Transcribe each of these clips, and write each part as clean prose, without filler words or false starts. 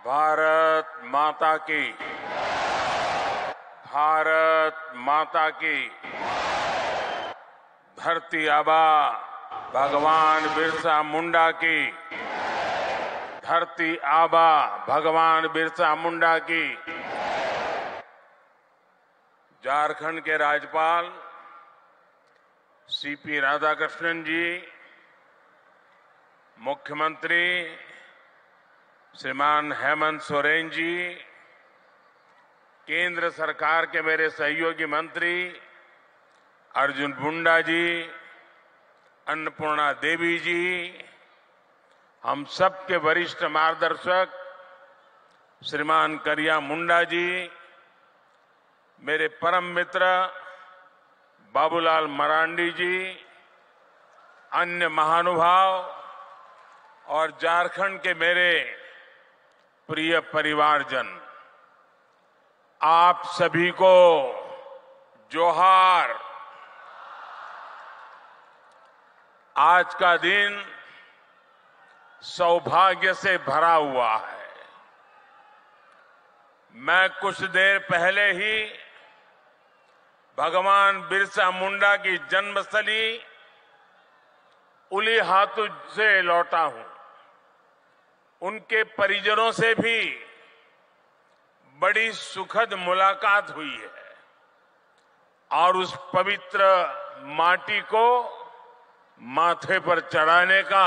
भारत माता की, भारत माता की। धरती आबा भगवान बिरसा मुंडा की, धरती आबा भगवान बिरसा मुंडा की। झारखंड के राज्यपाल सीपी राधाकृष्णन जी, मुख्यमंत्री श्रीमान हेमंत सोरेन जी, केंद्र सरकार के मेरे सहयोगी मंत्री अर्जुन मुंडा जी, अन्नपूर्णा देवी जी, हम सबके वरिष्ठ मार्गदर्शक श्रीमान करिया मुंडा जी, मेरे परम मित्र बाबूलाल मरांडी जी, अन्य महानुभाव और झारखंड के मेरे प्रिय परिवारजन, आप सभी को जोहार। आज का दिन सौभाग्य से भरा हुआ है। मैं कुछ देर पहले ही भगवान बिरसा मुंडा की जन्मस्थली उलीहातू से लौटा हूं। उनके परिजनों से भी बड़ी सुखद मुलाकात हुई है और उस पवित्र माटी को माथे पर चढ़ाने का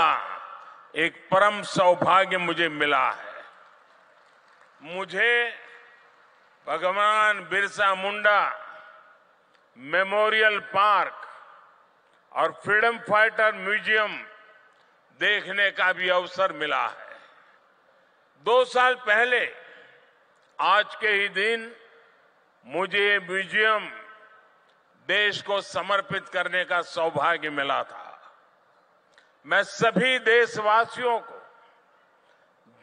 एक परम सौभाग्य मुझे मिला है। मुझे भगवान बिरसा मुंडा मेमोरियल पार्क और फ्रीडम फाइटर म्यूजियम देखने का भी अवसर मिला है। 2 साल पहले आज के ही दिन मुझे ये म्यूजियम देश को समर्पित करने का सौभाग्य मिला था। मैं सभी देशवासियों को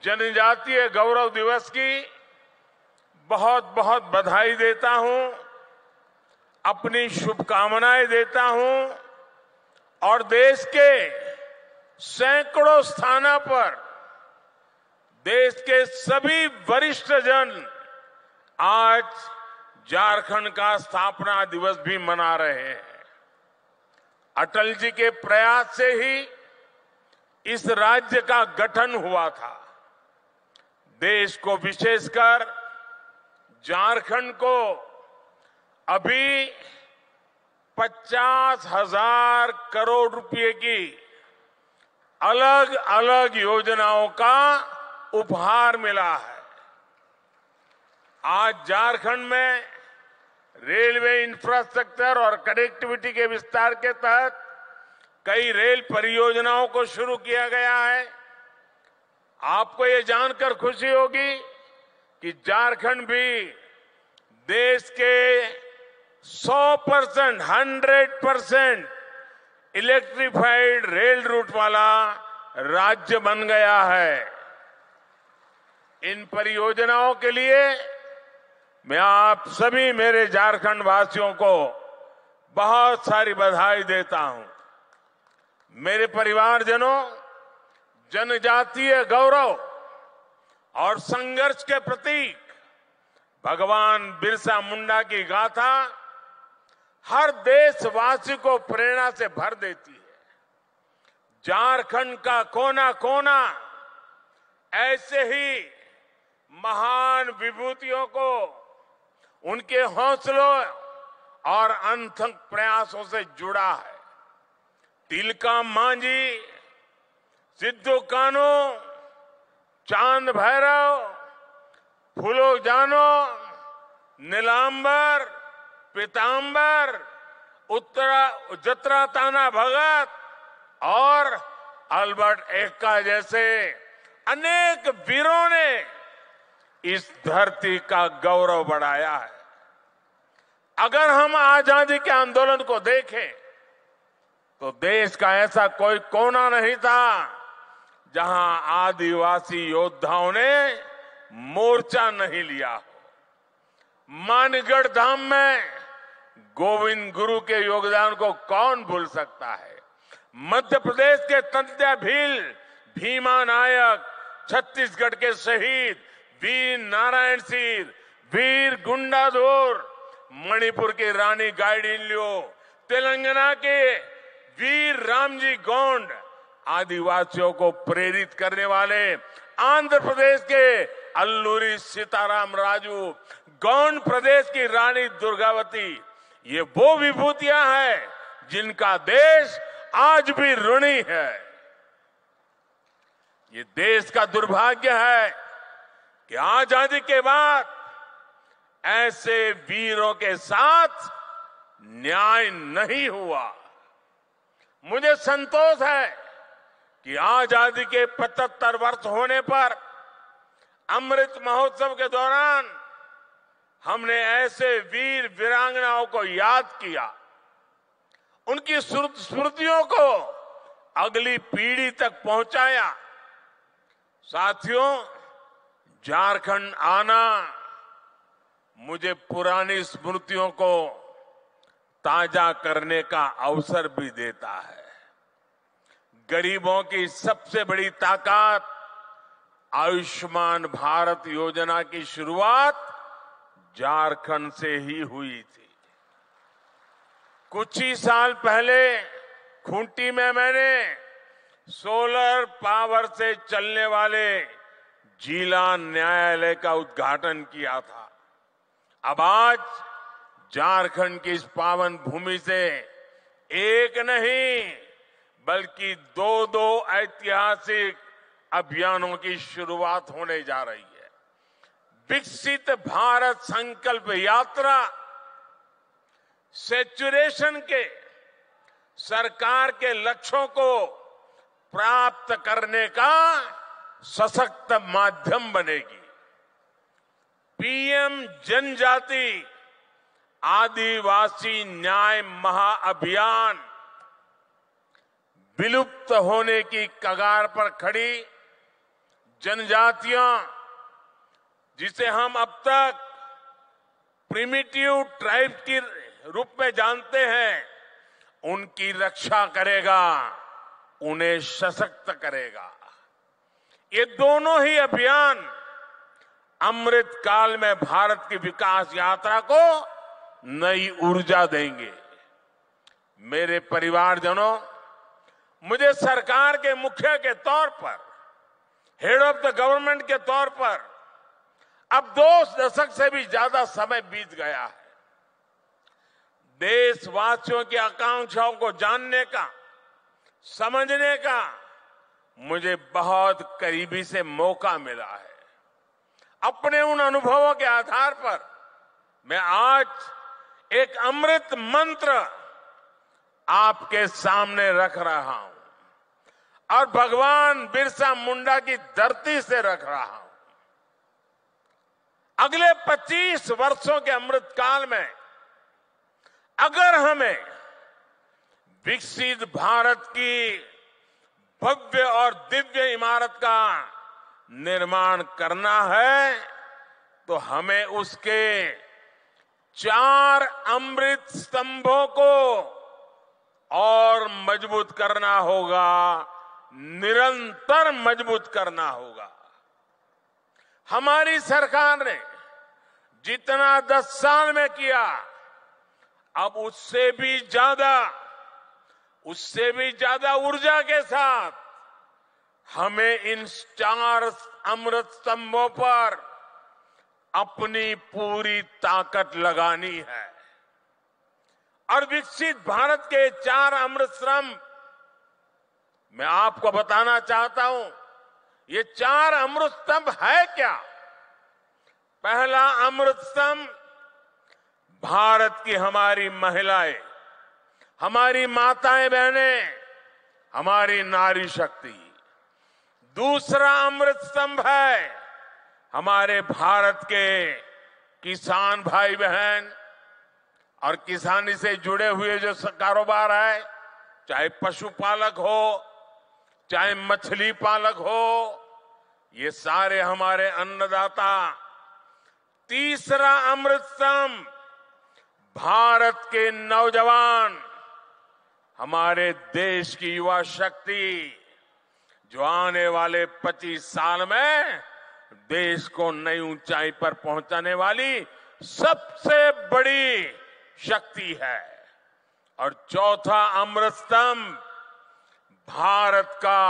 जनजातीय गौरव दिवस की बहुत बहुत बधाई देता हूं, अपनी शुभकामनाएं देता हूं और देश के सैकड़ों स्थानों पर देश के सभी वरिष्ठ जन आज झारखंड का स्थापना दिवस भी मना रहे हैं। अटल जी के प्रयास से ही इस राज्य का गठन हुआ था। देश को, विशेषकर झारखंड को अभी 50,000 करोड़ रुपए की अलग अलग योजनाओं का उपहार मिला है। आज झारखंड में रेलवे इंफ्रास्ट्रक्चर और कनेक्टिविटी के विस्तार के तहत कई रेल परियोजनाओं को शुरू किया गया है। आपको ये जानकर खुशी होगी कि झारखंड भी देश के 100%, 100% इलेक्ट्रिफाइड रेल रूट वाला राज्य बन गया है। इन परियोजनाओं के लिए मैं आप सभी मेरे झारखंड वासियों को बहुत सारी बधाई देता हूं। मेरे परिवारजनों, जनजातीय गौरव और संघर्ष के प्रतीक भगवान बिरसा मुंडा की गाथा हर देशवासी को प्रेरणा से भर देती है। झारखंड का कोना कोना ऐसे ही महान विभूतियों को उनके हौसलों और अनथक प्रयासों से जुड़ा है। तिलका मांझी, सिद्धू कान्हू, चांद भैरव, फूलो जानो, नीलांबर, पीतांबर, जत्रा ताना भगत और अल्बर्ट एक्का जैसे अनेक वीरों ने इस धरती का गौरव बढ़ाया है। अगर हम आजादी के आंदोलन को देखें तो देश का ऐसा कोई कोना नहीं था जहां आदिवासी योद्धाओं ने मोर्चा नहीं लिया हो। मानगढ़ धाम में गोविंद गुरु के योगदान को कौन भूल सकता है। मध्य प्रदेश के तंत्या भील, भीमा नायक, छत्तीसगढ़ के शहीद वीर नारायण सिंह, वीर गुंडाधुर, मणिपुर की रानी गाइडिन्ल्यो, तेलंगाना के वीर रामजी गोंड, आदिवासियों को प्रेरित करने वाले आंध्र प्रदेश के अल्लूरी सीताराम राजू, गौंड प्रदेश की रानी दुर्गावती, ये वो विभूतियां हैं जिनका देश आज भी ऋणी है। ये देश का दुर्भाग्य है कि आजादी के बाद ऐसे वीरों के साथ न्याय नहीं हुआ। मुझे संतोष है कि आजादी के 75 वर्ष होने पर अमृत महोत्सव के दौरान हमने ऐसे वीर वीरांगनाओं को याद किया, उनकी स्मृतियों को अगली पीढ़ी तक पहुंचाया। साथियों, झारखंड आना मुझे पुरानी स्मृतियों को ताजा करने का अवसर भी देता है। गरीबों की सबसे बड़ी ताकत आयुष्मान भारत योजना की शुरुआत झारखंड से ही हुई थी। कुछ ही साल पहले खूंटी में मैंने सोलर पावर से चलने वाले जिला न्यायालय का उद्घाटन किया था। अब आज झारखंड की इस पावन भूमि से एक नहीं बल्कि दो ऐतिहासिक अभियानों की शुरुआत होने जा रही है। विकसित भारत संकल्प यात्रा सैचुरेशन के सरकार के लक्ष्यों को प्राप्त करने का सशक्त माध्यम बनेगी। पीएम जनजाति आदिवासी न्याय महाअभियान विलुप्त होने की कगार पर खड़ी जनजातियां, जिसे हम अब तक प्रिमिटिव ट्राइब के रूप में जानते हैं, उनकी रक्षा करेगा, उन्हें सशक्त करेगा। ये दोनों ही अभियान अमृत काल में भारत की विकास यात्रा को नई ऊर्जा देंगे। मेरे परिवारजनों, मुझे सरकार के मुखिया के तौर पर, हेड ऑफ द गवर्नमेंट के तौर पर अब 2 दशक से भी ज्यादा समय बीत गया है। देशवासियों की आकांक्षाओं को जानने का, समझने का मुझे बहुत करीबी से मौका मिला है। अपने उन अनुभवों के आधार पर मैं आज एक अमृत मंत्र आपके सामने रख रहा हूं और भगवान बिरसा मुंडा की धरती से रख रहा हूं। अगले 25 वर्षों के अमृत काल में अगर हमें विकसित भारत की भव्य और दिव्य इमारत का निर्माण करना है तो हमें उसके 4 अमृत स्तंभों को और मजबूत करना होगा, निरंतर मजबूत करना होगा। हमारी सरकार ने जितना 10 साल में किया, अब उससे भी ज्यादा ऊर्जा के साथ हमें इन 4 अमृत स्तंभों पर अपनी पूरी ताकत लगानी है। और विकसित भारत के 4 अमृत स्तंभ मैं आपको बताना चाहता हूं। ये 4 अमृत स्तंभ है क्या? पहला अमृत स्तंभ भारत की हमारी महिलाएं, हमारी माताएं बहनें, हमारी नारी शक्ति। दूसरा अमृत स्तंभ है हमारे भारत के किसान भाई बहन और किसानी से जुड़े हुए जो कारोबार है, चाहे पशुपालक हो, चाहे मछली पालक हो, ये सारे हमारे अन्नदाता। तीसरा अमृत स्तंभ भारत के नौजवान, हमारे देश की युवा शक्ति, जो आने वाले 25 साल में देश को नई ऊंचाई पर पहुंचाने वाली सबसे बड़ी शक्ति है। और चौथा अमृत स्तंभ भारत का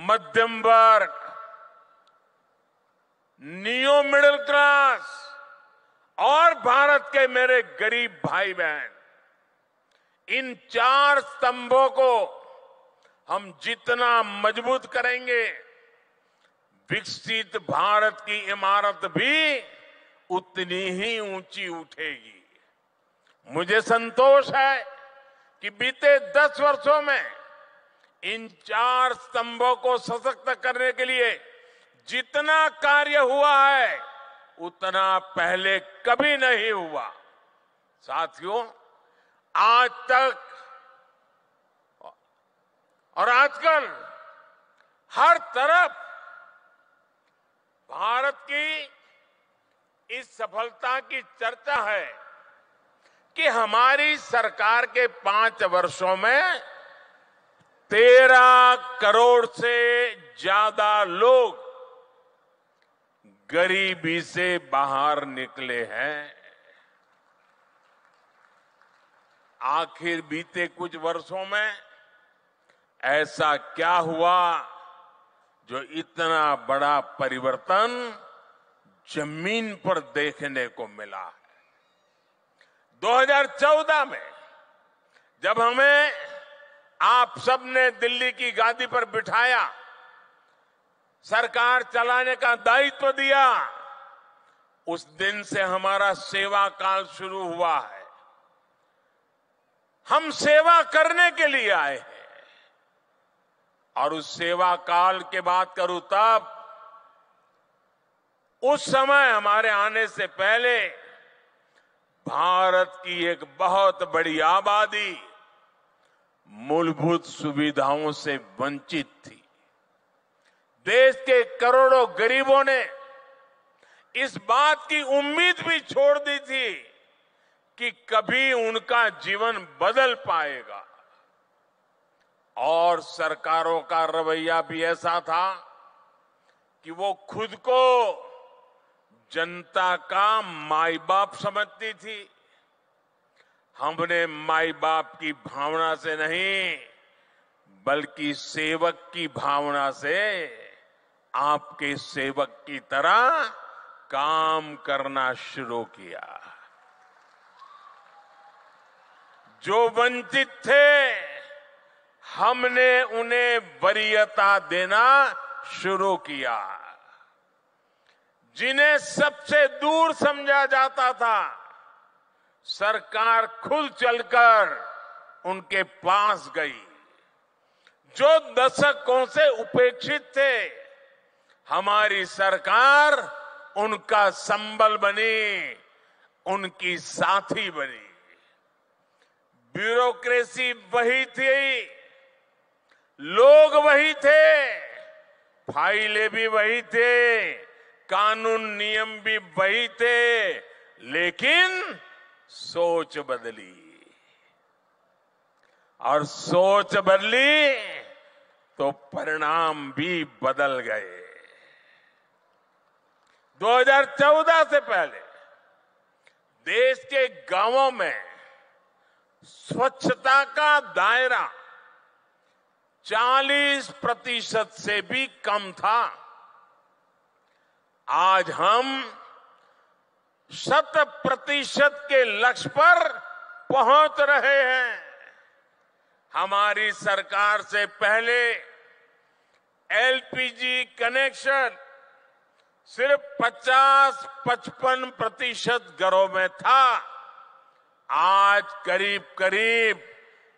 मध्यम वर्ग, नियो मिडिल क्लास और भारत के मेरे गरीब भाई बहन, इन 4 स्तंभों को हम जितना मजबूत करेंगे, विकसित भारत की इमारत भी उतनी ही ऊंची उठेगी। मुझे संतोष है कि बीते 10 वर्षों में इन 4 स्तंभों को सशक्त करने के लिए जितना कार्य हुआ है उतना पहले कभी नहीं हुआ। साथियों, आज तक और आजकल हर तरफ भारत की इस सफलता की चर्चा है कि हमारी सरकार के 5 वर्षों में 13 करोड़ से ज्यादा लोग गरीबी से बाहर निकले हैं। आखिर बीते कुछ वर्षों में ऐसा क्या हुआ जो इतना बड़ा परिवर्तन जमीन पर देखने को मिला है। 2014 में जब हमें आप सबने दिल्ली की गादी पर बिठाया, सरकार चलाने का दायित्व दिया, उस दिन से हमारा सेवा काल शुरू हुआ है। हम सेवा करने के लिए आए हैं और उस सेवा काल की बात करूं तब उस समय हमारे आने से पहले भारत की एक बहुत बड़ी आबादी मूलभूत सुविधाओं से वंचित थी। देश के करोड़ों गरीबों ने इस बात की उम्मीद भी छोड़ दी थी कि कभी उनका जीवन बदल पाएगा। और सरकारों का रवैया भी ऐसा था कि वो खुद को जनता का माई बाप समझती थी। हमने माई बाप की भावना से नहीं बल्कि सेवक की भावना से आपके सेवक की तरह काम करना शुरू किया। जो वंचित थे हमने उन्हें वरीयता देना शुरू किया। जिन्हें सबसे दूर समझा जाता था, सरकार खुद चलकर उनके पास गई। जो दशकों से उपेक्षित थे, हमारी सरकार उनका संबल बनी, उनकी साथी बनी। ब्यूरोक्रेसी वही थी, लोग वही थे, फाइलें भी वही थे, कानून नियम भी वही थे, लेकिन सोच बदली। और सोच बदली तो परिणाम भी बदल गए। 2014 से पहले देश के गांवों में स्वच्छता का दायरा 40% से भी कम था। आज हम 100% के लक्ष्य पर पहुंच रहे हैं। हमारी सरकार से पहले एलपीजी कनेक्शन सिर्फ 50-55% घरों में था। आज करीब करीब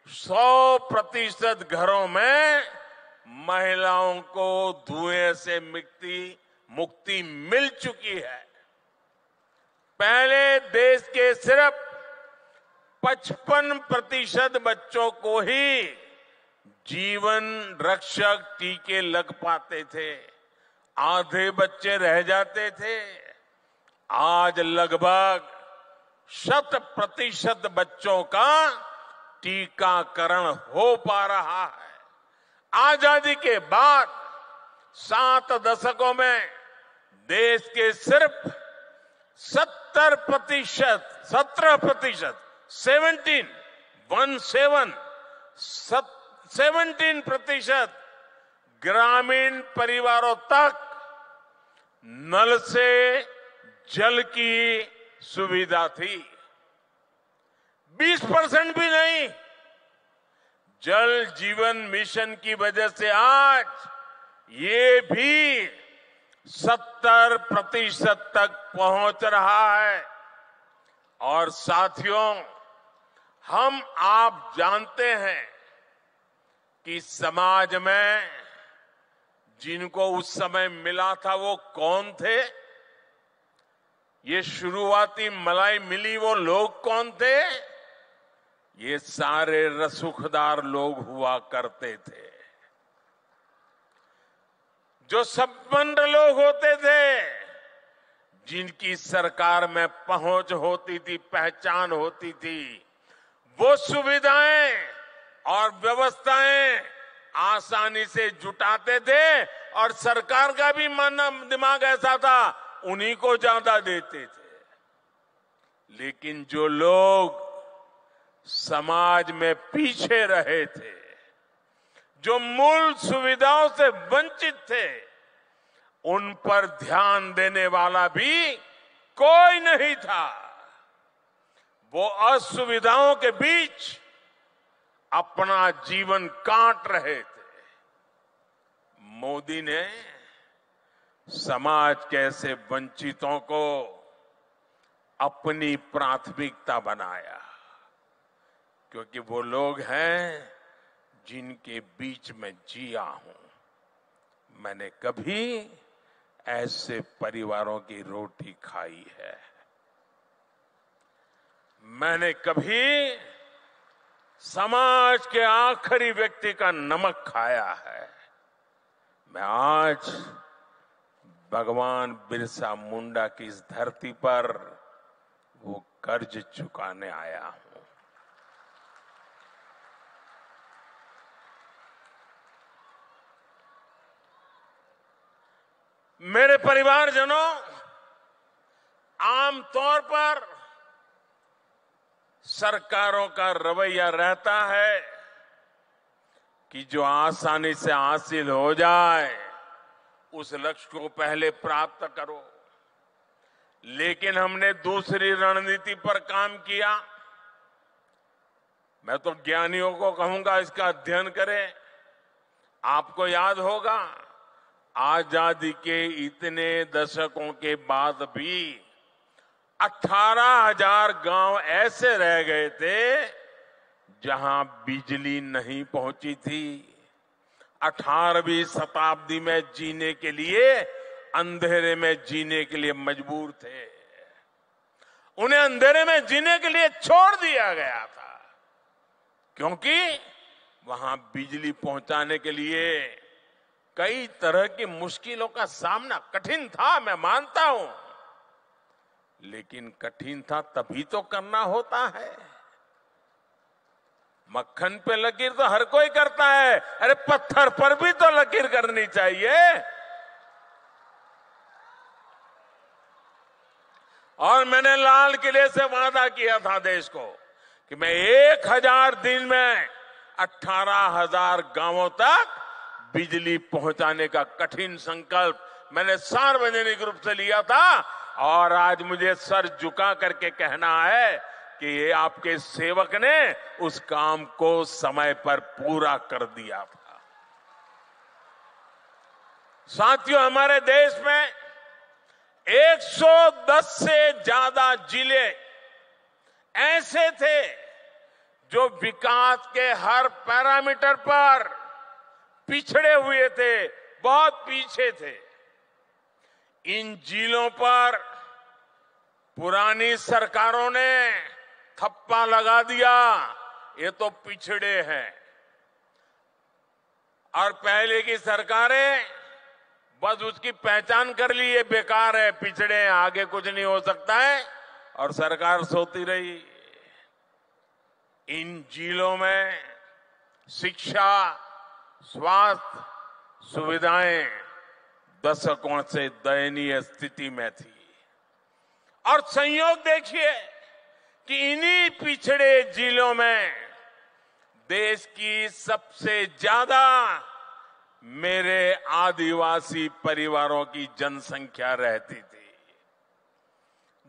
100% घरों में महिलाओं को धुएं से मुक्ति मिल चुकी है। पहले देश के सिर्फ 55% बच्चों को ही जीवन रक्षक टीके लग पाते थे, आधे बच्चे रह जाते थे। आज लगभग 100% बच्चों का टीकाकरण हो पा रहा है। आजादी के बाद 7 दशकों में देश के सिर्फ 17%, 17% ग्रामीण परिवारों तक नल से जल की सुविधा थी। 20% भी नहीं। जल जीवन मिशन की वजह से आज ये भी 70% तक पहुंच रहा है। और साथियों, हम आप जानते हैं कि समाज में जिनको उस समय मिला था वो कौन थे? ये शुरुआती मलाई मिली वो लोग कौन थे? ये सारे रसूखदार लोग हुआ करते थे। जो संपन्न लोग होते थे, जिनकी सरकार में पहुंच होती थी, पहचान होती थी, वो सुविधाएं और व्यवस्थाएं आसानी से जुटाते थे और सरकार का भी मन दिमाग ऐसा था, उन्हीं को ज्यादा देते थे। लेकिन जो लोग समाज में पीछे रहे थे, जो मूल सुविधाओं से वंचित थे, उन पर ध्यान देने वाला भी कोई नहीं था। वो असुविधाओं के बीच अपना जीवन काट रहे थे। मोदी ने समाज के ऐसे वंचितों को अपनी प्राथमिकता बनाया, क्योंकि वो लोग हैं जिनके बीच में जिया हूं। मैंने कभी ऐसे परिवारों की रोटी खाई है। मैंने कभी समाज के आखिरी व्यक्ति का नमक खाया है। मैं आज भगवान बिरसा मुंडा की इस धरती पर वो कर्ज चुकाने आया हूं। मेरे परिवारजनों, आमतौर पर सरकारों का रवैया रहता है कि जो आसानी से हासिल हो जाए उस लक्ष्य को पहले प्राप्त करो। लेकिन हमने दूसरी रणनीति पर काम किया। मैं तो ज्ञानियों को कहूंगा इसका अध्ययन करें। आपको याद होगा, आजादी के इतने दशकों के बाद भी 18,000 गांव ऐसे रह गए थे जहां बिजली नहीं पहुंची थी। 18वीं शताब्दी में जीने के लिए, अंधेरे में जीने के लिए मजबूर थे। उन्हें अंधेरे में जीने के लिए छोड़ दिया गया था, क्योंकि वहां बिजली पहुंचाने के लिए कई तरह की मुश्किलों का सामना कठिन था, मैं मानता हूं। लेकिन कठिन था तभी तो करना होता है। मक्खन पे लकीर तो हर कोई करता है, अरे पत्थर पर भी तो लकीर करनी चाहिए। और मैंने लाल किले से वादा किया था देश को कि मैं 1000 दिन में 18,000 गांवों तक बिजली पहुंचाने का कठिन संकल्प मैंने सार्वजनिक रूप से लिया था। और आज मुझे सर झुका करके कहना है कि ये आपके सेवक ने उस काम को समय पर पूरा कर दिया था। साथियों, हमारे देश में 110 से ज्यादा जिले ऐसे थे जो विकास के हर पैरामीटर पर पिछड़े हुए थे, बहुत पीछे थे। इन जिलों पर पुरानी सरकारों ने थप्पा लगा दिया, ये तो पिछड़े हैं। और पहले की सरकारें बस उसकी पहचान कर ली, ये बेकार है, पिछड़े हैं, आगे कुछ नहीं हो सकता है, और सरकार सोती रही। इन जिलों में शिक्षा, स्वास्थ्य सुविधाएं दशकों से दयनीय स्थिति में थी। और संयोग देखिए कि इन्हीं पिछड़े जिलों में देश की सबसे ज्यादा मेरे आदिवासी परिवारों की जनसंख्या रहती थी।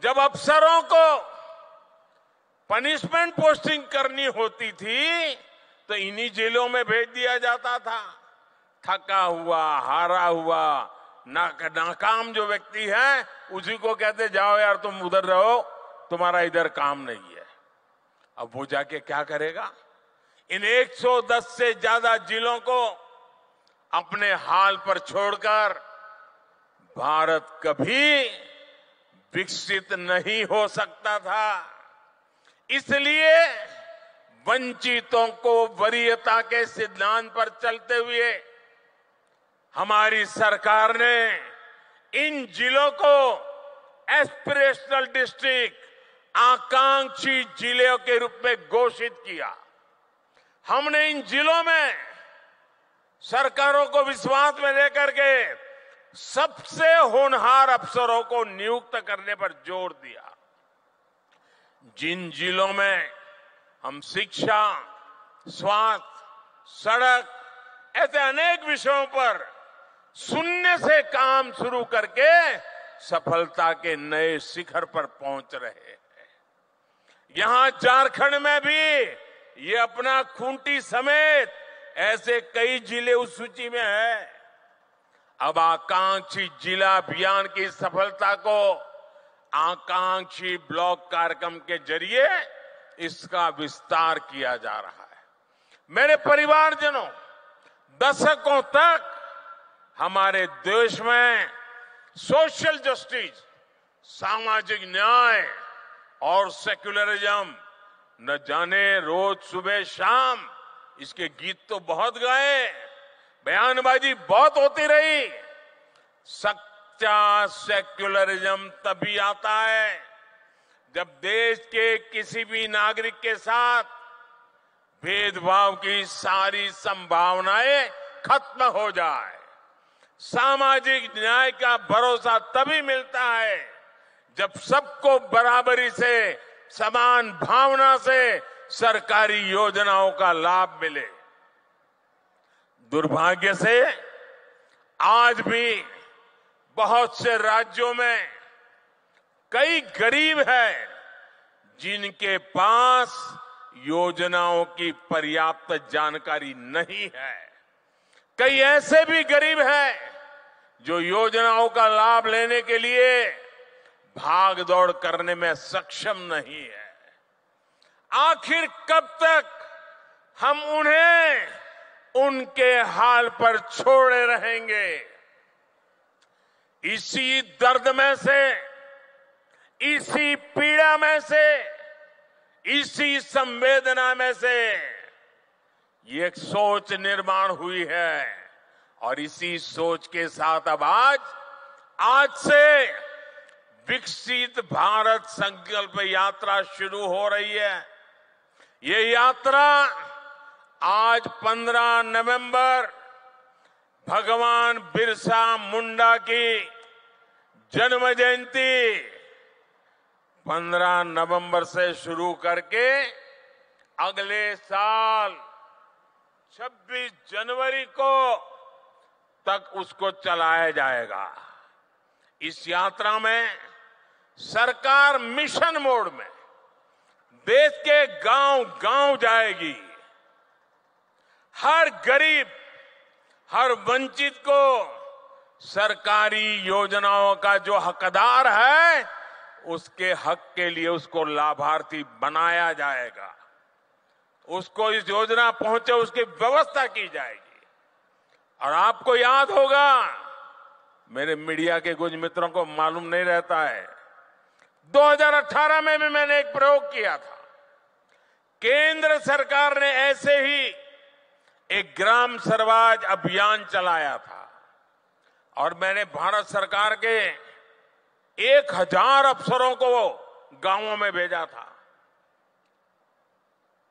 जब अफसरों को पनिशमेंट पोस्टिंग करनी होती थी तो इन्हीं जिलों में भेज दिया जाता था। थका हुआ, हारा हुआ, नाकाम जो व्यक्ति है उसी को कहते जाओ यार तुम उधर रहो, तुम्हारा इधर काम नहीं है। अब वो जाके क्या करेगा? इन 110 से ज्यादा जिलों को अपने हाल पर छोड़कर भारत कभी विकसित नहीं हो सकता था। इसलिए वंचितों को वरीयता के सिद्धांत पर चलते हुए हमारी सरकार ने इन जिलों को एस्पिरेशनल डिस्ट्रिक्ट, आकांक्षी जिलों के रूप में घोषित किया। हमने इन जिलों में सरकारों को विश्वास में लेकर के सबसे होनहार अफसरों को नियुक्त करने पर जोर दिया। जिन जिलों में हम शिक्षा, स्वास्थ्य, सड़क ऐसे अनेक विषयों पर शून्य से काम शुरू करके सफलता के नए शिखर पर पहुंच रहे हैं। यहां झारखंड में भी ये अपना खूंटी समेत ऐसे कई जिले उस सूची में है। अब आकांक्षी जिला अभियान की सफलता को आकांक्षी ब्लॉक कार्यक्रम के जरिए इसका विस्तार किया जा रहा है। मेरे परिवारजनों, दशकों तक हमारे देश में सोशल जस्टिस, सामाजिक न्याय और सेक्युलरिज्म न जाने रोज सुबह शाम इसके गीत तो बहुत गाए, बयानबाजी बहुत होती रही। सच्चा सेक्युलरिज्म तभी आता है जब देश के किसी भी नागरिक के साथ भेदभाव की सारी संभावनाएं खत्म हो जाए। सामाजिक न्याय का भरोसा तभी मिलता है जब सबको बराबरी से, समान भावना से सरकारी योजनाओं का लाभ मिले। दुर्भाग्य से आज भी बहुत से राज्यों में कई गरीब हैं जिनके पास योजनाओं की पर्याप्त जानकारी नहीं है। कई ऐसे भी गरीब हैं जो योजनाओं का लाभ लेने के लिए भाग दौड़ करने में सक्षम नहीं है। आखिर कब तक हम उन्हें उनके हाल पर छोड़े रहेंगे? इसी दर्द में से, इसी पीड़ा में से, इसी संवेदना में से ये एक सोच निर्माण हुई है और इसी सोच के साथ अब आज से विकसित भारत संकल्प यात्रा शुरू हो रही है। ये यात्रा आज 15 नवंबर भगवान बिरसा मुंडा की जन्म जयंती 15 नवंबर से शुरू करके अगले साल 26 जनवरी को तक उसको चलाया जाएगा। इस यात्रा में सरकार मिशन मोड में देश के गांव-गांव जाएगी। हर गरीब, हर वंचित को सरकारी योजनाओं का जो हकदार है उसके हक के लिए उसको लाभार्थी बनाया जाएगा। उसको इस योजना पहुंचे उसकी व्यवस्था की जाएगी। और आपको याद होगा, मेरे मीडिया के कुछ मित्रों को मालूम नहीं रहता है, 2018 में भी मैंने एक प्रयोग किया था। केंद्र सरकार ने ऐसे ही एक ग्राम स्वराज अभियान चलाया था और मैंने भारत सरकार के 1000 अफसरों को गांवों में भेजा था।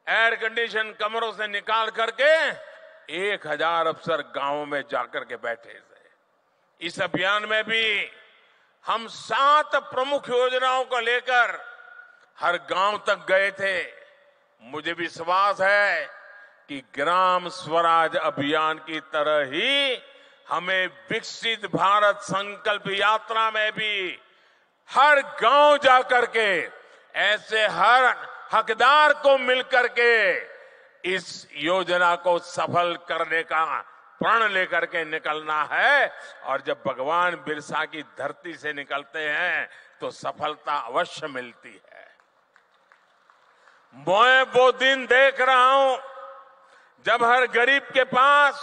एयर कंडीशन कमरों से निकाल करके 1000 अफसर गांवों में जाकर के बैठे थे। इस अभियान में भी हम 7 प्रमुख योजनाओं को लेकर हर गांव तक गए थे। मुझे विश्वास है कि ग्राम स्वराज अभियान की तरह ही हमें विकसित भारत संकल्प यात्रा में भी हर गांव जाकर के ऐसे हर हकदार को मिलकर के इस योजना को सफल करने का प्रण लेकर के निकलना है। और जब भगवान बिरसा की धरती से निकलते हैं तो सफलता अवश्य मिलती है। मैं वो दिन देख रहा हूं जब हर गरीब के पास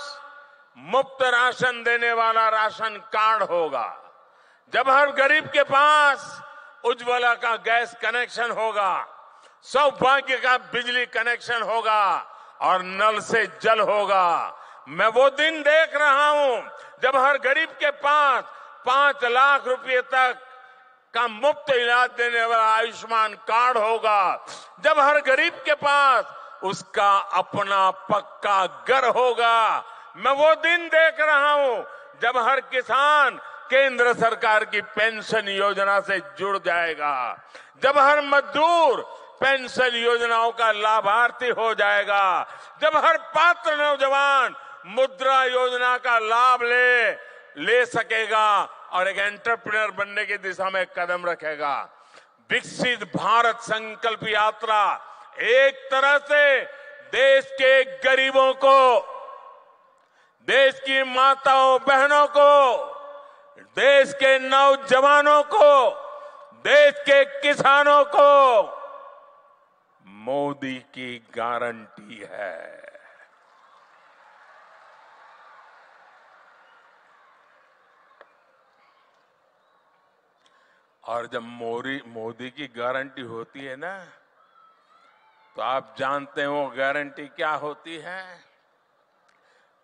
मुफ्त राशन देने वाला राशन कार्ड होगा, जब हर गरीब के पास उज्ज्वला का गैस कनेक्शन होगा, सौभाग्य का बिजली कनेक्शन होगा और नल से जल होगा। मैं वो दिन देख रहा हूं जब हर गरीब के पास 5 लाख रुपए तक का मुफ्त इलाज देने वाला आयुष्मान कार्ड होगा, जब हर गरीब के पास उसका अपना पक्का घर होगा। मैं वो दिन देख रहा हूं जब हर किसान केंद्र सरकार की पेंशन योजना से जुड़ जाएगा, जब हर मजदूर पेंशन योजनाओं का लाभार्थी हो जाएगा, जब हर पात्र नौजवान मुद्रा योजना का लाभ ले सकेगा और एक एंटरप्रेन्योर बनने की दिशा में कदम रखेगा। विकसित भारत संकल्प यात्रा एक तरह से देश के गरीबों को, देश की माताओं बहनों को, देश के नौजवानों को, देश के किसानों को मोदी की गारंटी है। और जब मोदी की गारंटी होती है ना, तो आप जानते हैं वो गारंटी क्या होती है?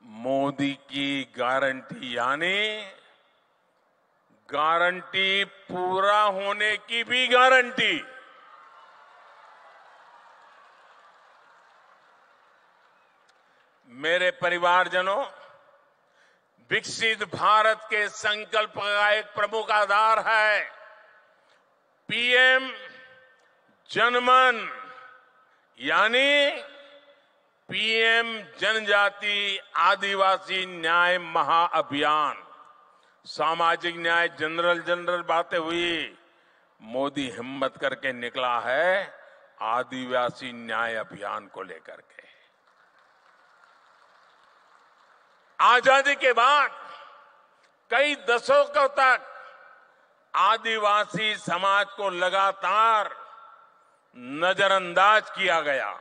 मोदी की गारंटी यानी गारंटी पूरा होने की भी गारंटी। मेरे परिवारजनों, विकसित भारत के संकल्प का एक प्रमुख आधार है पीएम जनमन, यानी पीएम जनजाति आदिवासी न्याय महाअभियान। सामाजिक न्याय जनरल बातें हुई, मोदी हिम्मत करके निकला है आदिवासी न्याय अभियान को लेकर के। आजादी के बाद कई दशकों तक आदिवासी समाज को लगातार नजरअंदाज किया गया।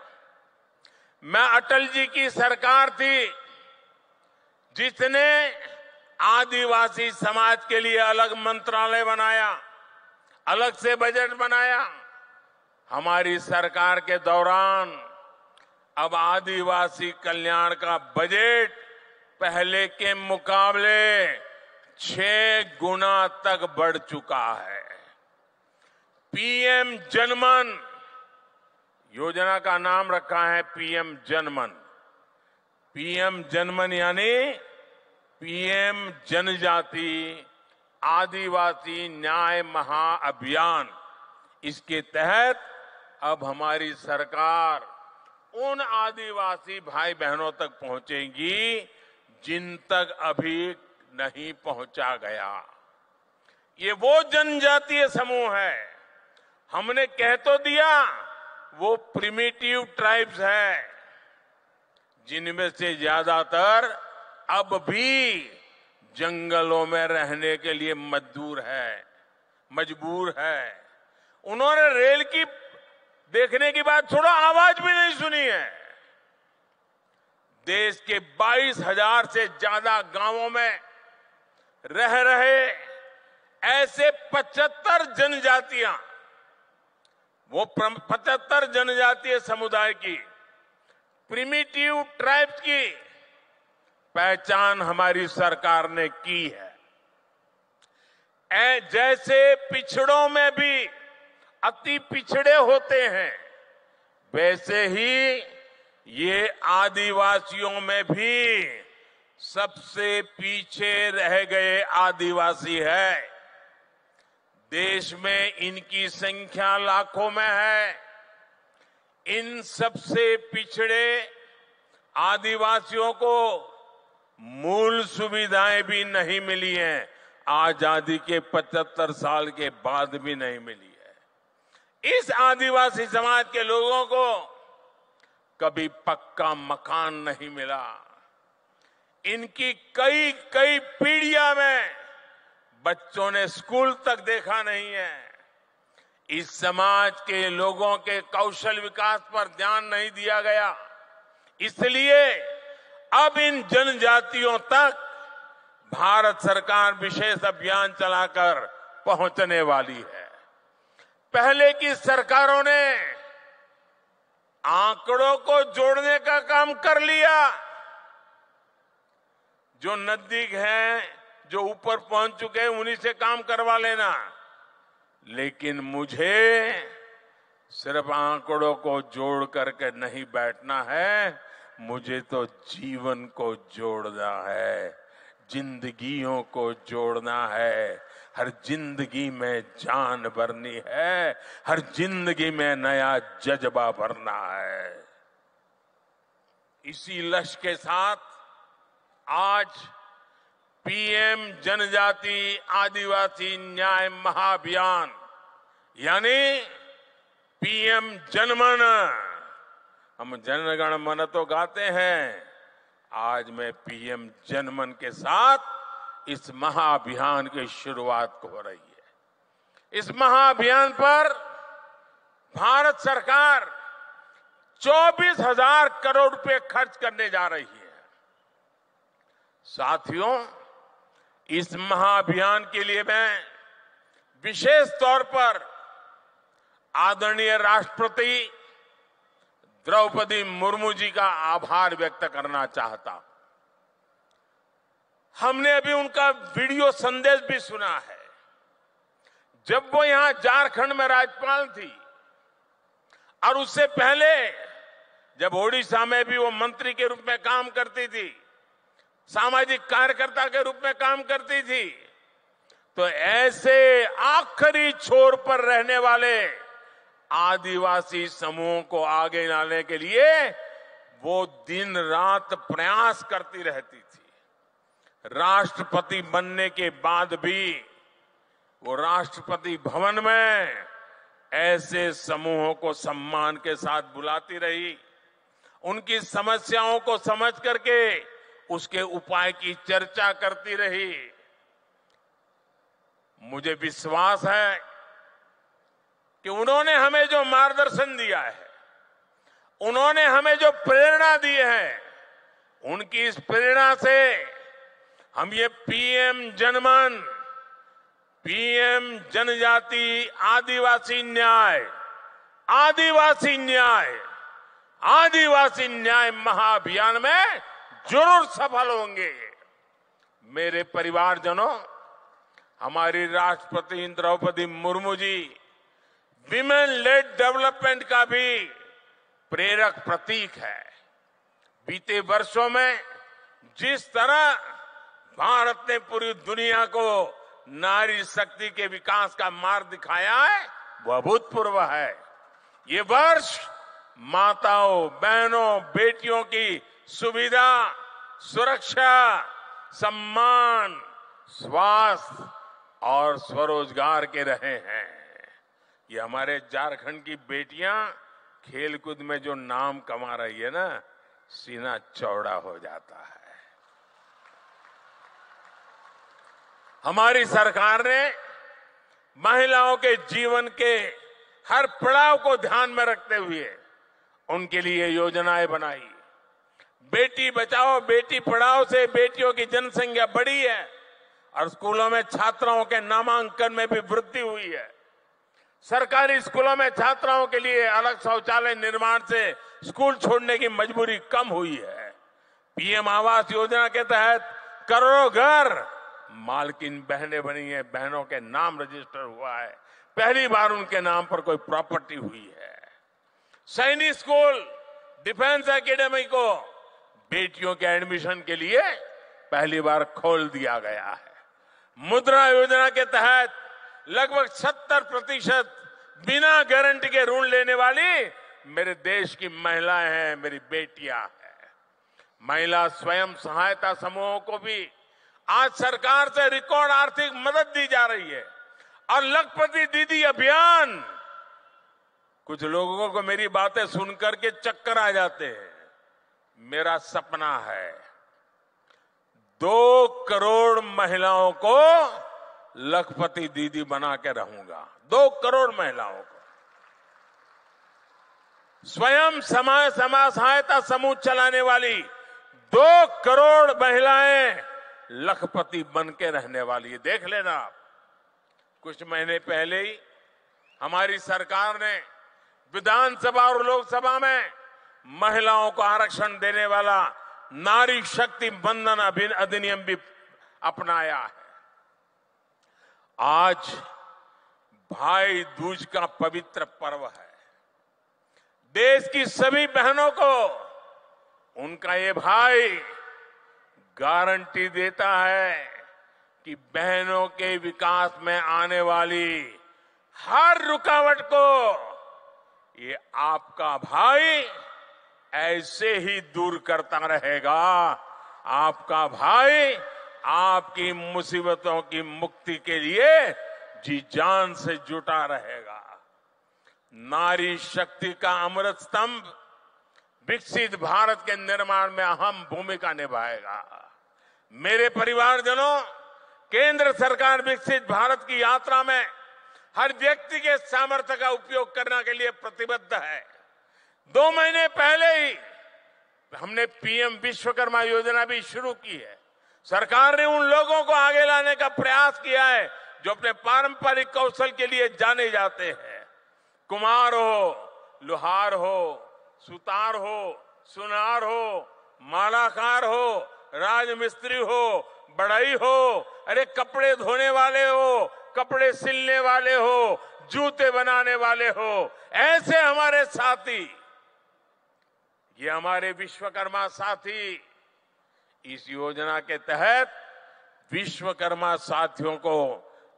मैं अटल जी की सरकार थी जिसने आदिवासी समाज के लिए अलग मंत्रालय बनाया, अलग से बजट बनाया। हमारी सरकार के दौरान अब आदिवासी कल्याण का बजट पहले के मुकाबले 6 गुना तक बढ़ चुका है। पीएम जनमन योजना का नाम रखा है पीएम जनमन। पीएम जनमन यानी पीएम जनजाति आदिवासी न्याय महाअभियान। इसके तहत अब हमारी सरकार उन आदिवासी भाई बहनों तक पहुंचेगी जिन तक अभी नहीं पहुंचा गया। ये वो जनजातीय समूह है, हमने कह तो दिया वो प्रिमिटिव ट्राइब्स है, जिनमें से ज्यादातर अब भी जंगलों में रहने के लिए मजबूर है। उन्होंने रेल की देखने की बाद थोड़ा आवाज भी नहीं सुनी है। देश के 22,000 से ज्यादा गांवों में रह रहे ऐसे 75 जनजातियां, वो 75 जनजातीय समुदाय की प्रिमिटिव ट्राइब्स की पहचान हमारी सरकार ने की है। जैसे पिछड़ों में भी अति पिछड़े होते हैं, वैसे ही ये आदिवासियों में भी सबसे पीछे रह गए आदिवासी है। देश में इनकी संख्या लाखों में है। इन सबसे पिछड़े आदिवासियों को मूल सुविधाएं भी नहीं मिली हैं। आजादी के 75 साल के बाद भी नहीं मिली है। इस आदिवासी समाज के लोगों को कभी पक्का मकान नहीं मिला। इनकी कई कई पीढ़ियां में बच्चों ने स्कूल तक देखा नहीं है। इस समाज के लोगों के कौशल विकास पर ध्यान नहीं दिया गया। इसलिए अब इन जनजातियों तक भारत सरकार विशेष अभियान चलाकर पहुंचने वाली है। पहले की सरकारों ने आंकड़ों को जोड़ने का काम कर लिया। जो नजदीक हैं, जो ऊपर पहुंच चुके हैं, उन्हीं से काम करवा लेना। लेकिन मुझे सिर्फ आंकड़ों को जोड़ करके नहीं बैठना है, मुझे तो जीवन को जोड़ना है, जिंदगियों को जोड़ना है। हर जिंदगी में जान भरनी है, हर जिंदगी में नया जज्बा भरना है। इसी लक्ष्य के साथ आज पीएम जनजाति आदिवासी न्याय महाअभियान यानी पीएम जनमन, हम जनगण मन तो गाते हैं, आज मैं पीएम जनमन के साथ इस महाअभियान की शुरुआत हो रही है। इस महाअभियान पर भारत सरकार 24,000 करोड़ रुपए खर्च करने जा रही है। साथियों, इस महाअभियान के लिए मैं विशेष तौर पर आदरणीय राष्ट्रपति द्रौपदी मुर्मू जी का आभार व्यक्त करना चाहता हूं। हमने अभी उनका वीडियो संदेश भी सुना है। जब वो यहां झारखंड में राज्यपाल थी और उससे पहले जब ओडिशा में भी वो मंत्री के रूप में काम करती थी, सामाजिक कार्यकर्ता के रूप में काम करती थी, तो ऐसे आखिरी छोर पर रहने वाले आदिवासी समूहों को आगे लाने के लिए वो दिन रात प्रयास करती रहती थी। राष्ट्रपति बनने के बाद भी वो राष्ट्रपति भवन में ऐसे समूहों को सम्मान के साथ बुलाती रही, उनकी समस्याओं को समझ करके उसके उपाय की चर्चा करती रही। मुझे विश्वास है कि उन्होंने हमें जो मार्गदर्शन दिया है, उन्होंने हमें जो प्रेरणा दी है, उनकी इस प्रेरणा से हम ये पीएम जनमन, पीएम जनजाति आदिवासी न्याय, आदिवासी न्याय, आदिवासी न्याय महाअभियान में जरूर सफल होंगे। मेरे परिवारजनों, हमारी राष्ट्रपति Draupadi Murmu ji women lead development का भी प्रेरक प्रतीक है। बीते वर्षों में जिस तरह भारत ने पूरी दुनिया को नारी शक्ति के विकास का मार्ग दिखाया है, वह अभूतपूर्व है। ये वर्ष माताओं, बहनों, बेटियों की सुविधा, सुरक्षा, सम्मान, स्वास्थ्य और स्वरोजगार के रहे हैं। ये हमारे झारखंड की बेटियां खेलकूद में जो नाम कमा रही है ना, सीना चौड़ा हो जाता है। हमारी सरकार ने महिलाओं के जीवन के हर पड़ाव को ध्यान में रखते हुए उनके लिए योजनाएं बनाई। बेटी बचाओ बेटी पढ़ाओ से बेटियों की जनसंख्या बढ़ी है और स्कूलों में छात्राओं के नामांकन में भी वृद्धि हुई है। सरकारी स्कूलों में छात्राओं के लिए अलग शौचालय निर्माण से स्कूल छोड़ने की मजबूरी कम हुई है। पीएम आवास योजना के तहत करोड़ों घर मालकिन बहनें बनी है, बहनों के नाम रजिस्टर हुआ है, पहली बार उनके नाम पर कोई प्रॉपर्टी हुई है। सैनिक स्कूल डिफेंस एकेडमी को बेटियों के एडमिशन के लिए पहली बार खोल दिया गया है। मुद्रा योजना के तहत लगभग 70% बिना गारंटी के ऋण लेने वाली मेरे देश की महिलाएं हैं, मेरी बेटियां हैं। महिला स्वयं सहायता समूहों को भी आज सरकार से रिकॉर्ड आर्थिक मदद दी जा रही है। और लखपति दीदी अभियान, कुछ लोगों को मेरी बातें सुनकर के चक्कर आ जाते हैं। मेरा सपना है 2 करोड़ महिलाओं को लखपति दीदी बना के रहूंगा। 2 करोड़ महिलाओं को स्वयं समाज सहायता समूह चलाने वाली 2 करोड़ महिलाएं लखपति बन के रहने वाली है। देख लेना आप, कुछ महीने पहले ही हमारी सरकार ने विधानसभा और लोकसभा में महिलाओं को आरक्षण देने वाला नारी शक्ति बंधन अधिनियम भी अपनाया है। आज भाई दूज का पवित्र पर्व है। देश की सभी बहनों को उनका ये भाई गारंटी देता है कि बहनों के विकास में आने वाली हर रुकावट को ये आपका भाई ऐसे ही दूर करता रहेगा। आपका भाई आपकी मुसीबतों की मुक्ति के लिए जी जान से जुटा रहेगा। नारी शक्ति का अमृत स्तंभ विकसित भारत के निर्माण में अहम भूमिका निभाएगा। मेरे परिवारजनों, केंद्र सरकार विकसित भारत की यात्रा में हर व्यक्ति के सामर्थ्य का उपयोग करने के लिए प्रतिबद्ध है। 2 महीने पहले ही हमने पीएम विश्वकर्मा योजना भी शुरू की है। सरकार ने उन लोगों को आगे लाने का प्रयास किया है जो अपने पारंपरिक कौशल के लिए जाने जाते हैं। कुम्हार हो, लोहार हो, सुतार हो, सुनार हो, मालाकार हो, राजमिस्त्री हो, बढ़ई हो, अरे कपड़े धोने वाले हो, कपड़े सिलने वाले हो, जूते बनाने वाले हो, ऐसे हमारे साथी, ये हमारे विश्वकर्मा साथी, इस योजना के तहत विश्वकर्मा साथियों को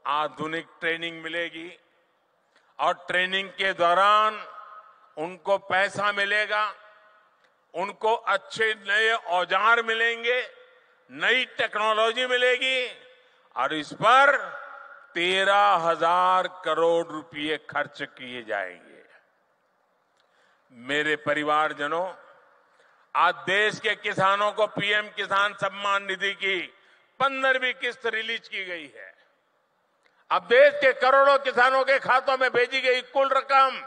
आधुनिक ट्रेनिंग मिलेगी और ट्रेनिंग के दौरान उनको पैसा मिलेगा, उनको अच्छे नए औजार मिलेंगे, नई टेक्नोलॉजी मिलेगी और इस पर 13,000 करोड़ रुपए खर्च किए जाएंगे। मेरे परिवारजनों, आज देश के किसानों को पीएम किसान सम्मान निधि की 15वीं किस्त रिलीज की गई है। अब देश के करोड़ों किसानों के खातों में भेजी गई कुल रकम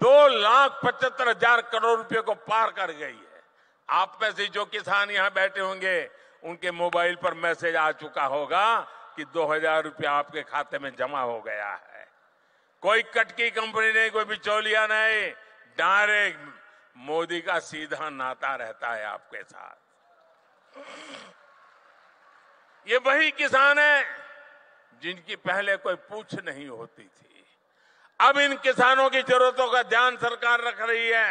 2,75,000 करोड़ रुपए को पार कर गई है। आप में से जो किसान यहां बैठे होंगे उनके मोबाइल पर मैसेज आ चुका होगा कि 2,000 रुपया आपके खाते में जमा हो गया है। कोई कटकी कंपनी नहीं, कोई बिचौलिया नहीं, डायरेक्ट मोदी का सीधा नाता रहता है आपके साथ। ये वही किसान है जिनकी पहले कोई पूछ नहीं होती थी। अब इन किसानों की जरूरतों का ध्यान सरकार रख रही है।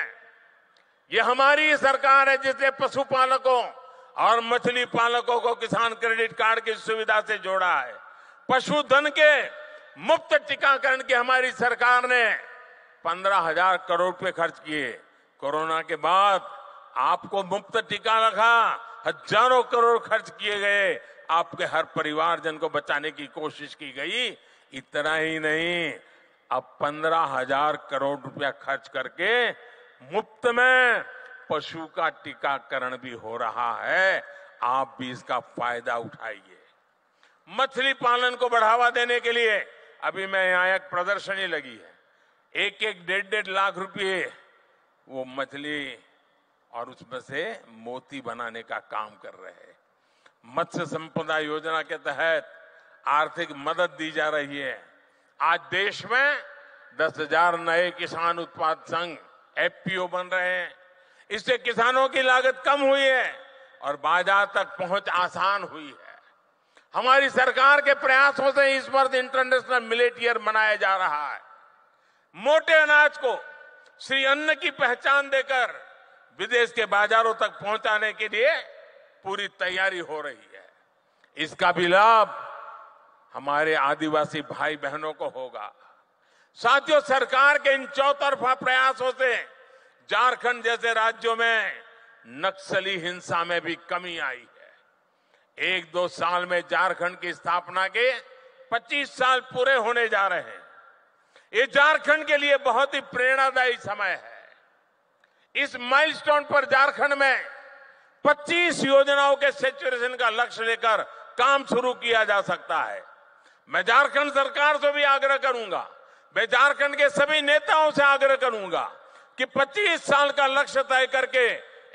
ये हमारी सरकार है जिसने पशुपालकों और मछली पालकों को किसान क्रेडिट कार्ड की सुविधा से जोड़ा है। पशुधन के मुफ्त टीकाकरण की हमारी सरकार ने 15,000 करोड़ रुपए खर्च किए। कोरोना के बाद आपको मुफ्त टीका लगा, हजारों करोड़ खर्च किए गए, आपके हर परिवारजन को बचाने की कोशिश की गई। इतना ही नहीं, अब 15,000 करोड़ रुपया खर्च करके मुफ्त में पशु का टीकाकरण भी हो रहा है। आप भी इसका फायदा उठाइए। मछली पालन को बढ़ावा देने के लिए अभी मैं यहाँ एक प्रदर्शनी लगी है। 1-1, 1.5 लाख रुपए वो मछली और उसमें से मोती बनाने का काम कर रहे हैं। मत्स्य संपदा योजना के तहत आर्थिक मदद दी जा रही है। आज देश में 10,000 नए किसान उत्पाद संघ एफपीओ बन रहे हैं। इससे किसानों की लागत कम हुई है और बाजार तक पहुंच आसान हुई है। हमारी सरकार के प्रयासों से इस वर्ष इंटरनेशनल मिलेट ईयर मनाया जा रहा है। मोटे अनाज को श्री अन्न की पहचान देकर विदेश के बाजारों तक पहुंचाने के लिए पूरी तैयारी हो रही है। इसका भी लाभ हमारे आदिवासी भाई बहनों को होगा। साथियों, सरकार के इन चौतरफा प्रयासों से झारखंड जैसे राज्यों में नक्सली हिंसा में भी कमी आई है। 1-2 साल में झारखंड की स्थापना के 25 साल पूरे होने जा रहे हैं। ये झारखंड के लिए बहुत ही प्रेरणादायी समय है। इस माइलस्टोन पर झारखंड में 25 योजनाओं के सैचुरेशन का लक्ष्य लेकर काम शुरू किया जा सकता है। मैं झारखंड सरकार से भी आग्रह करूंगा, मैं झारखंड के सभी नेताओं से आग्रह करूंगा कि 25 साल का लक्ष्य तय करके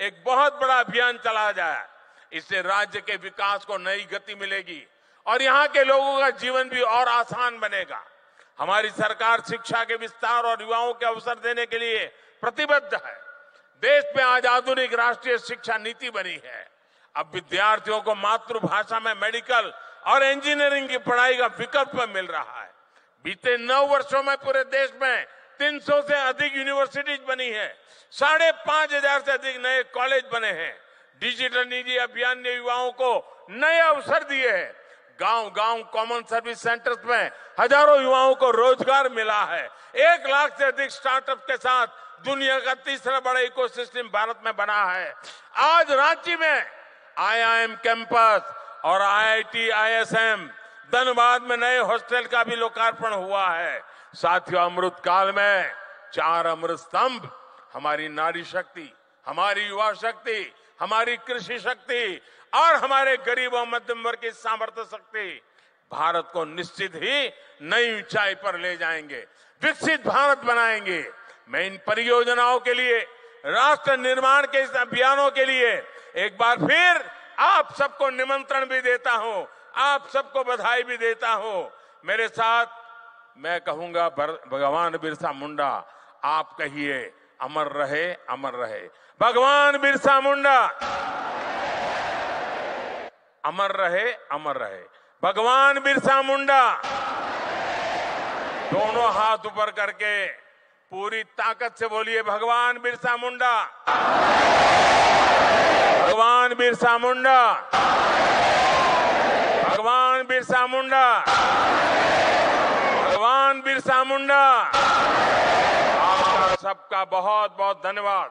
एक बहुत बड़ा अभियान चलाया जाए। इससे राज्य के विकास को नई गति मिलेगी और यहां के लोगों का जीवन भी और आसान बनेगा। हमारी सरकार शिक्षा के विस्तार और युवाओं के अवसर देने के लिए प्रतिबद्ध है। देश में आज आधुनिक राष्ट्रीय शिक्षा नीति बनी है। अब विद्यार्थियों को मातृभाषा में मेडिकल और इंजीनियरिंग की पढ़ाई का विकल्प मिल रहा है। बीते 9 वर्षों में पूरे देश में 300 से अधिक यूनिवर्सिटीज बनी है। 5,500 से अधिक नए कॉलेज बने हैं। डिजिटल निधि अभियान ने युवाओं को नए अवसर दिए हैं। गांव-गांव कॉमन सर्विस सेंटर्स में हजारों युवाओं को रोजगार मिला है। 1 लाख से अधिक स्टार्टअप के साथ दुनिया का तीसरा बड़ा इकोसिस्टम भारत में बना है। आज रांची में IIM कैंपस और IIT ISM, धनबाद में नए हॉस्टल का भी लोकार्पण हुआ है। साथियों, अमृत काल में 4 अमृत स्तंभ, हमारी नारी शक्ति, हमारी युवा शक्ति, हमारी कृषि शक्ति और हमारे गरीब और मध्यम वर्ग की सामर्थ्य शक्ति भारत को निश्चित ही नई ऊंचाई पर ले जाएंगे, विकसित भारत बनाएंगे। मैं इन परियोजनाओं के लिए, राष्ट्र निर्माण के इस अभियानों के लिए एक बार फिर आप सबको निमंत्रण भी देता हूं, आप सबको बधाई भी देता हूं। मेरे साथ मैं कहूंगा, भगवान बिरसा मुंडा, आप कहिए अमर रहे, अमर रहे। भगवान बिरसा मुंडा अमर रहे, अमर रहे। भगवान बिरसा मुंडा। दोनों हाथ ऊपर करके पूरी ताकत से बोलिए, भगवान बिरसा मुंडा, भगवान बिरसा मुंडा, भगवान बिरसा मुंडा, भगवान बिरसा मुंडा। आपका सबका बहुत बहुत धन्यवाद।